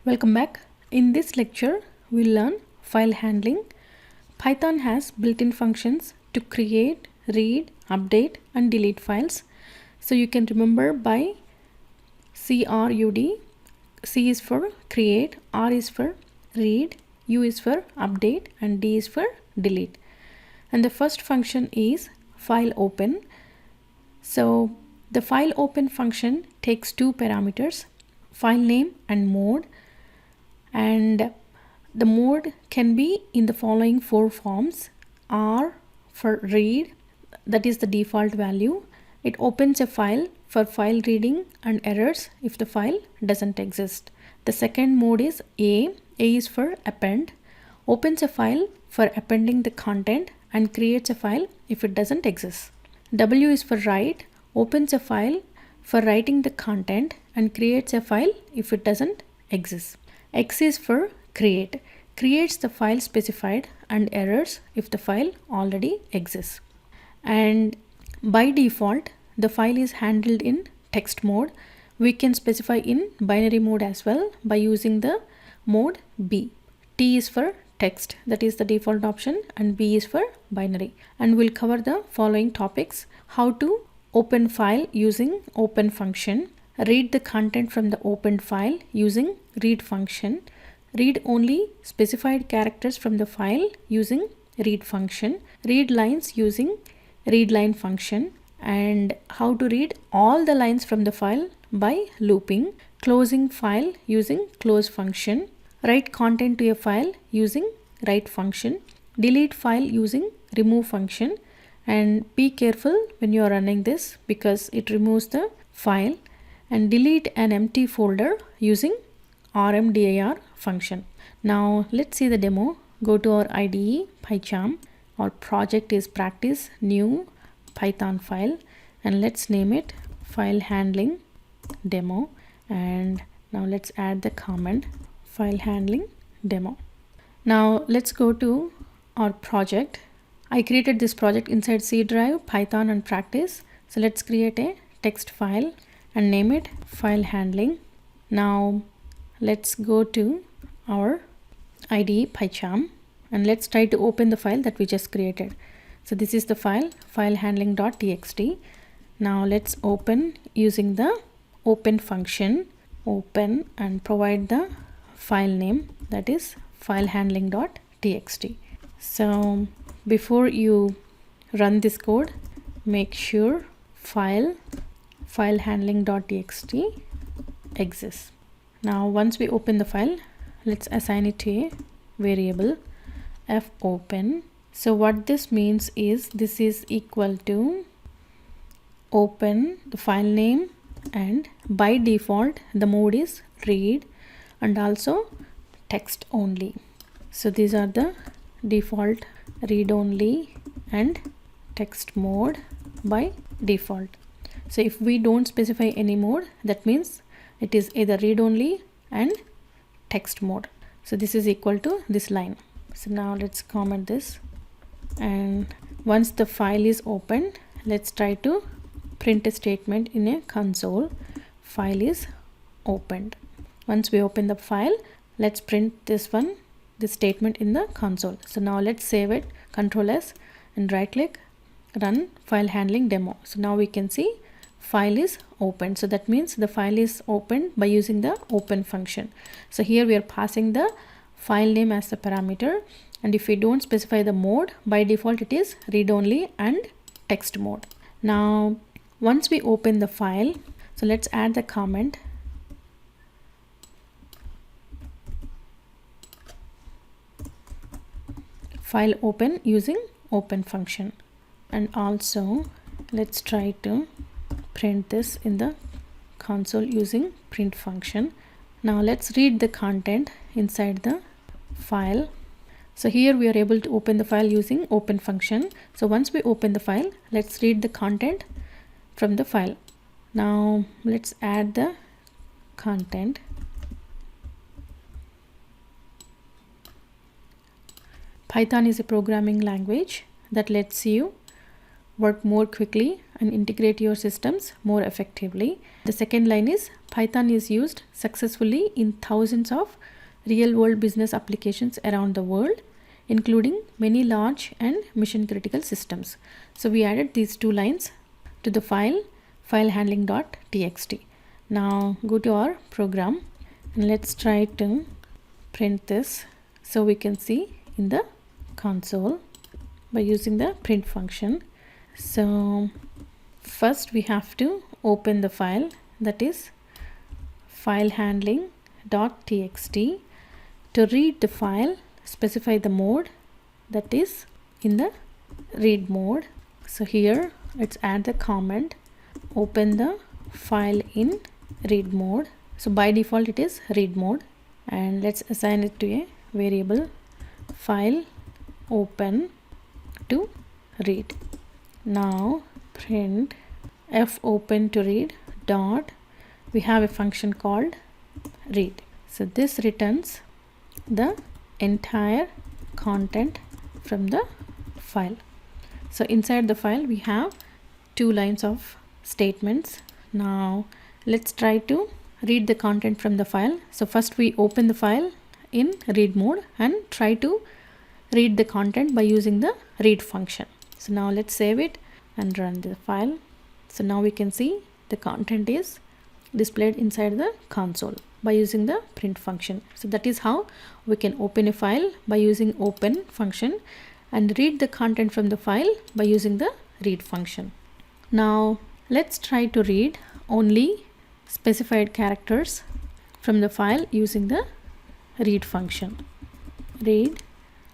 Welcome back. In this lecture, we'll learn file handling. Python has built-in functions to create, read, update, and delete files. So you can remember by CRUD. C is for create, R is for read, U is for update, and D is for delete. And the first function is file open. So the file open function takes two parameters, file name and mode. And the mode can be in the following four forms. R for read, that is the default value. It opens a file for file reading and errors if the file doesn't exist. The second mode is A. A is for append, opens a file for appending the content and creates a file if it doesn't exist. W is for write, opens a file for writing the content and creates a file if it doesn't exist. X is for create, creates the file specified and errors if the file already exists. And by default, the file is handled in text mode. We can specify in binary mode as well by using the mode B. T is for text, that is the default option, and B is for binary. And we'll cover the following topics: how to open file using open function, read the content from the opened file using read function, read only specified characters from the file using read function, read lines using read line function, and how to read all the lines from the file by looping, closing file using close function, write content to a file using write function, delete file using remove function. And be careful when you are running this because it removes the file, and delete an empty folder using rmdir function. Now let's see the demo. Go to our IDE PyCharm. Our project is practice new Python file, and let's name it file handling demo. And now let's add the comment file handling demo. Now let's go to our project. I created this project inside C drive, Python, and practice. So let's create a text file and name it file handling. Now let's go to our IDE PyCharm and let's try to open the file that we just created. So this is the file filehandling.txt. Now let's open using the open function, open, and provide the file name, that is filehandling.txt. So before you run this code, make sure filehandling.txt exists. Now once we open the file, let's assign it to a variable fopen. So what this means is this is equal to open the file name, and by default the mode is read and also text only. So these are the default read only and text mode by default. So if we don't specify any mode, that means it is either read only and text mode. So this is equal to this line. So now let's comment this, and once the file is opened, let's try to print a statement in a console file is opened. Once we open the file, let's print this statement in the console. So now let's save it, Ctrl S, and right click, run file handling demo. So now we can see file is opened. So that means the file is opened by using the open function. So here we are passing the file name as the parameter, and if we don't specify the mode, by default it is read only and text mode. Now once we open the file, so let's add the comment file open using open function, and also let's try to print this in the console using print function. Now let's read the content inside the file. So here we are able to open the file using open function. So once we open the file, let's read the content from the file. Now let's add the content. Python is a programming language that lets you work more quickly and integrate your systems more effectively. The second line is Python is used successfully in thousands of real-world business applications around the world, including many large and mission-critical systems. So we added these two lines to the file handling.txt. Now go to our program and let's try to print this so we can see in the console by using the print function. So first we have to open the file, that is file handling.txt. To read the file, specify the mode, that is in the read mode. So here let's add the comment, open the file in read mode. So by default it is read mode, and let's assign it to a variable file open to read. Now print f open to read dot, we have a function called read. So this returns the entire content from the file. So inside the file we have two lines of statements. Now let's try to read the content from the file. So first we open the file in read mode and try to read the content by using the read function. So now let's save it and run the file. So now we can see the content is displayed inside the console by using the print function. So that is how we can open a file by using open function and read the content from the file by using the read function. Now let's try to read only specified characters from the file using the read function. Read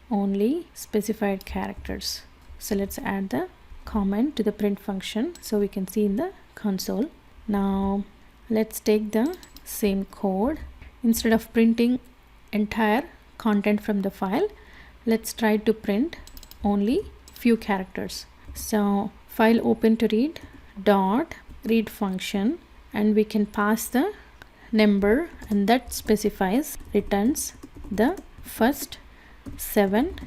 only specified characters. So let's add the comment to the print function so we can see in the console. Now let's take the same code. Instead of printing entire content from the file, let's try to print only few characters. So file open to read dot read function, and we can pass the number, and that specifies returns the first 7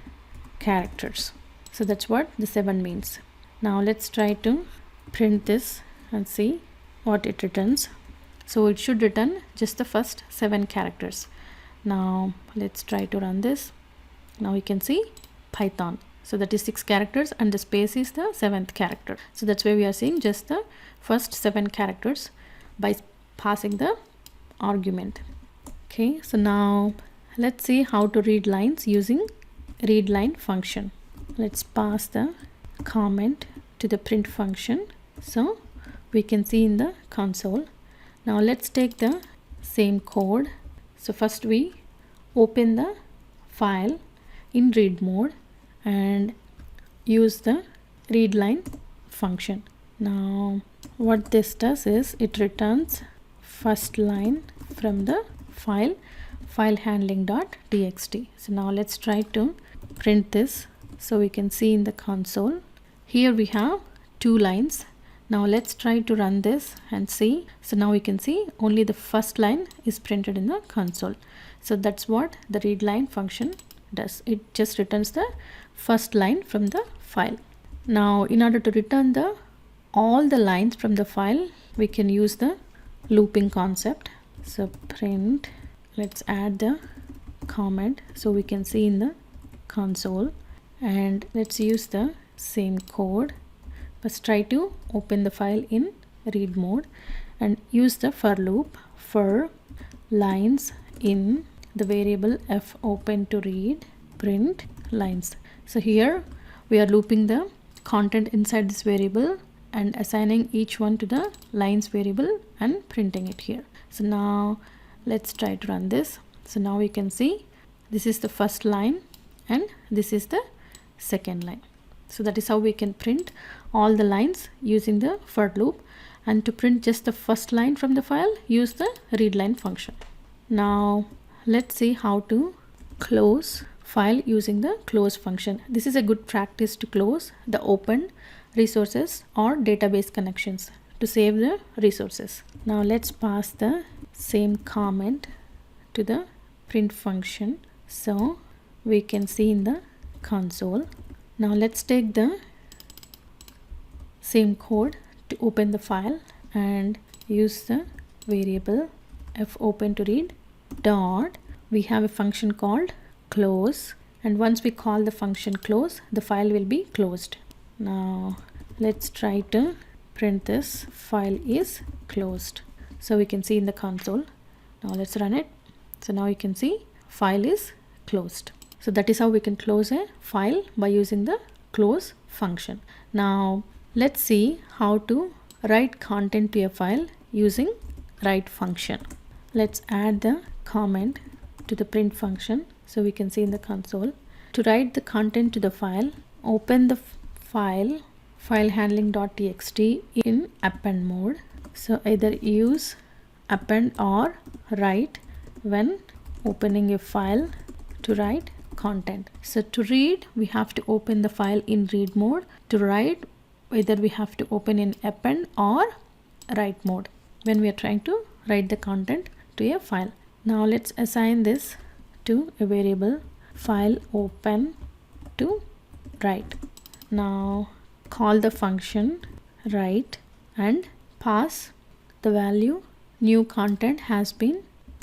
characters. So that's what the 7 means. Now let's try to print this and see what it returns. So it should return just the first 7 characters. Now let's try to run this. Now you can see Python. So that is 6 characters and the space is the 7th character. So that's why we are seeing just the first 7 characters by passing the argument. Okay, so now let's see how to read lines using readLine function. Let's pass the comment to the print function so we can see in the console. Now let's take the same code. So first we open the file in read mode and use the readLine function. Now what this does is it returns first line from the file handling.txt. So now let's try to print this so we can see in the console. Here we have 2 lines. Now let's try to run this and see. So now we can see only the first line is printed in the console. So that's what the readLine function does. It just returns the first line from the file. Now in order to return all the lines from the file, we can use the looping concept. So print, let's add the comment so we can see in the console, and let's use the same code. Let's try to open the file in read mode and use the for loop for lines in the variable f open to read print lines. So here we are looping the content inside this variable and assigning each one to the lines variable and printing it here. So now let's try to run this. So now we can see this is the first line and this is the second line. So that is how we can print all the lines using the for loop, and to print just the first line from the file, use the readLine function. Now let's see how to close file using the close function. This is a good practice to close the open resources or database connections to save the resources. Now let's pass the same comment to the print function so we can see in the console. Now let's take the same code to open the file and use the variable f open to read dot, we have a function called close, and once we call the function close, the file will be closed. Now let's try to print this. File is closed, so we can see in the console. Now let's run it. So now you can see file is closed. So that is how we can close a file by using the close function. Now let's see how to write content to a file using write function. Let's add the comment to the print function so we can see in the console. To write the content to the file, open the file handling.txt in append mode. So either use append or write when opening a file to write content. So to read, we have to open the file in read mode. To write, either we have to open in append or write mode when we are trying to write the content to a file. Now let's assign this to a variable file open to write. Now call the function write and pass the value new content has been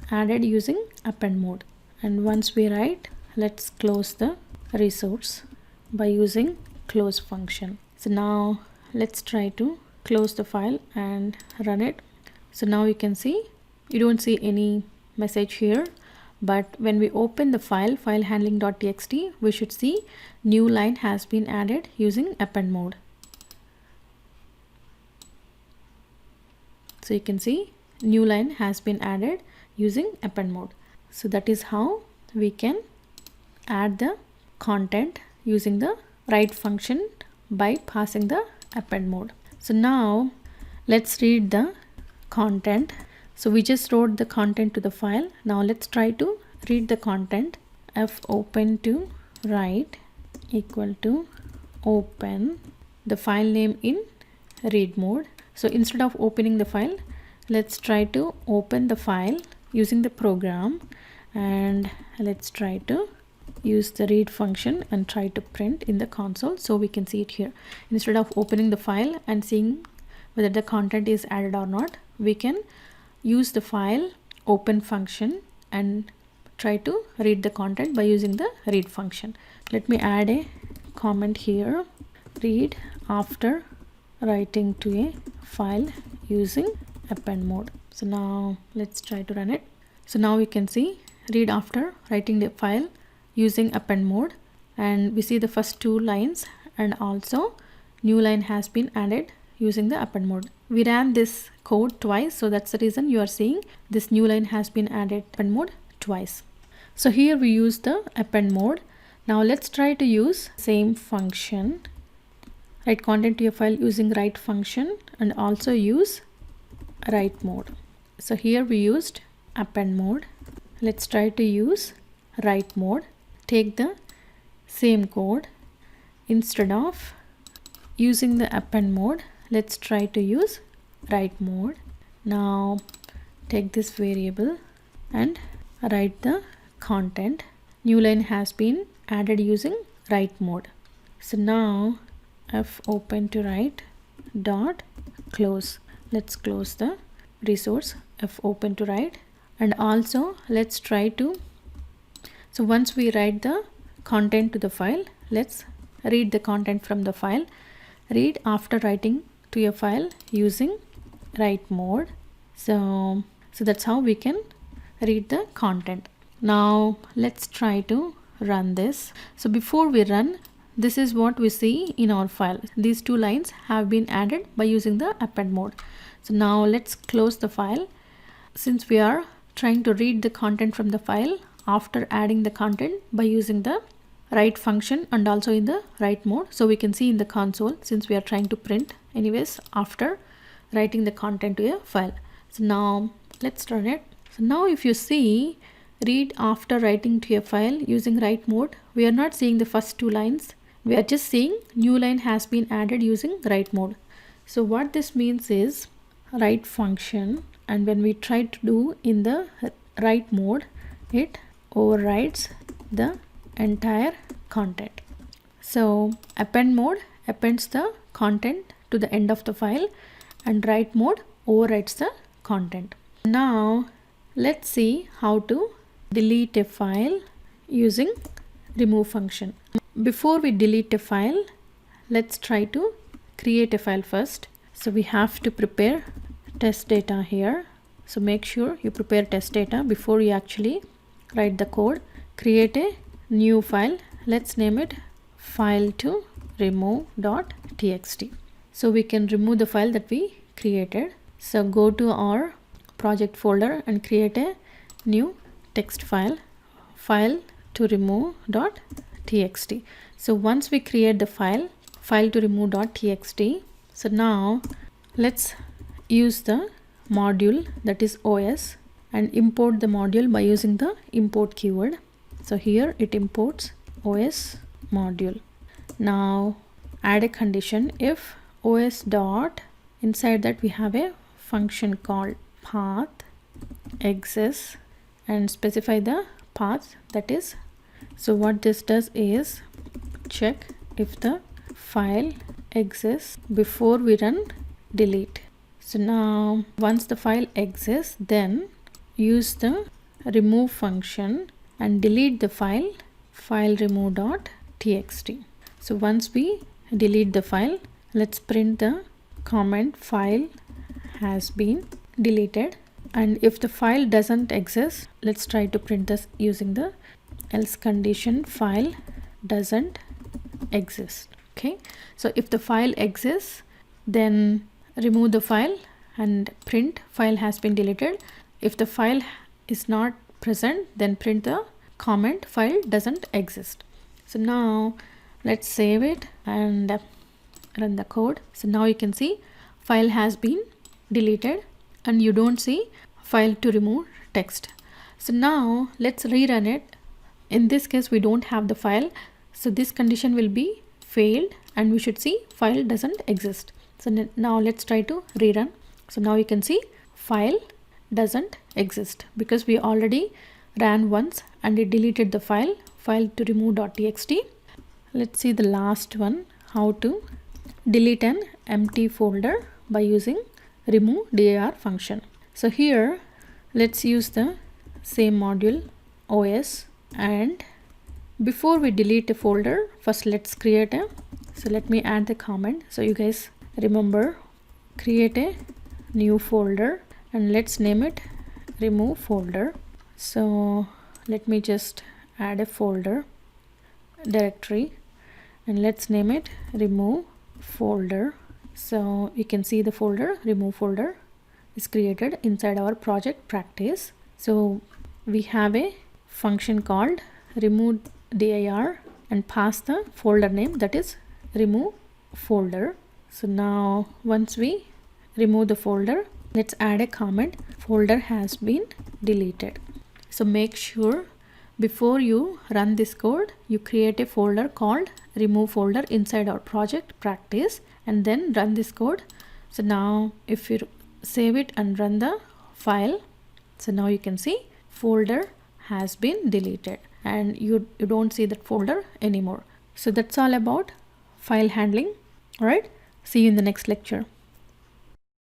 added using append mode. And once we write, let's close the resource by using close function. So now let's try to close the file and run it. So now you can see, you don't see any message here, but when we open the file handling.txt, we should see new line has been added using append mode. So you can see new line has been added using append mode. So that is how we can add the content using the write function by passing the append mode. So now let's read the content. So we just wrote the content to the file. Now let's try to read the content. F open to write equal to open the file name in read mode. So instead of opening the file, let's try to open the file using the program, and let's try to use the read function and try to print in the console so we can see it here. Instead of opening the file and seeing whether the content is added or not, we can use the file open function and try to read the content by using the read function. Let me add a comment here. Read after writing to a file using append mode. So now let's try to run it. So now we can see read after writing the file using append mode, and we see the first two lines, and also new line has been added using the append mode. We ran this code twice, so that's the reason you are seeing this new line has been added append mode twice. So here we use the append mode. Now let's try to use same function, write content to a file using write function, and also use write mode. So here we used append mode. Let's try to use write mode. Take the same code. Instead of using the append mode, let's try to use write mode. Now take this variable and write the content. New line has been added using write mode. So now f open to write dot close. Let's close the resource f open to write, and also let's try to, so once we write the content to the file, let's read the content from the file. Read after writing to a file using write mode. So that's how we can read the content. Now let's try to run this. So before we run, this is what we see in our file. These two lines have been added by using the append mode. So now let's close the file. Since we are trying to read the content from the file after adding the content by using the write function and also in the write mode, so we can see in the console, since we are trying to print anyways after writing the content to a file. So now let's run it. So now if you see read after writing to a file using write mode, we are not seeing the first two lines. We are just seeing new line has been added using write mode. So what this means is write function, and when we try to do in the write mode, it overwrites the entire content. So append mode appends the content to the end of the file, and write mode overwrites the content. Now let's see how to delete a file using remove function. Before we delete a file, let's try to create a file first. So we have to prepare test data here. So make sure you prepare test data before you actually write the code. Create a new file. Let's name it file to remove.txt. So we can remove the file that we created. So go to our project folder and create a new text file, file to remove.txt. So once we create the file to remove.txt, so now let's use the module that is OS and import the module by using the import keyword. So here it imports OS module. Now add a condition if OS dot, inside that we have a function called path exists, and specify the path that is. So what this does is check if the file exists before we run delete. So now once the file exists, then use the remove function and delete the file remove.txt. So once we delete the file, let's print the comment file has been deleted. And if the file doesn't exist, let's try to print this using the else condition file doesn't exist. Okay, so if the file exists, then remove the file and print file has been deleted. If the file is not present, then print the comment file doesn't exist. So now let's save it and run the code. So now you can see file has been deleted and you don't see file to remove text. So now let's rerun it. In this case we don't have the file, so this condition will be failed and we should see file doesn't exist. So now let's try to rerun. So now you can see file doesn't exist because we already ran once and it deleted the file to remove.txt. Let's see the last one, how to delete an empty folder by using remove dir function. So here let's use the same module OS, and before we delete a folder, first let's create a, so let me add the comment so you guys remember. Create a new folder and let's name it remove folder. So let me just add a folder directory and let's name it remove folder. So you can see the folder remove folder is created inside our project practice. So we have a function called remove dir and pass the folder name that is remove folder. So now once we remove the folder, let's add a comment folder has been deleted. So make sure before you run this code, you create a folder called remove folder inside our project practice and then run this code. So now if you save it and run the file, so now you can see folder has been deleted and you don't see that folder anymore. So that's all about file handling. All right, see you in the next lecture.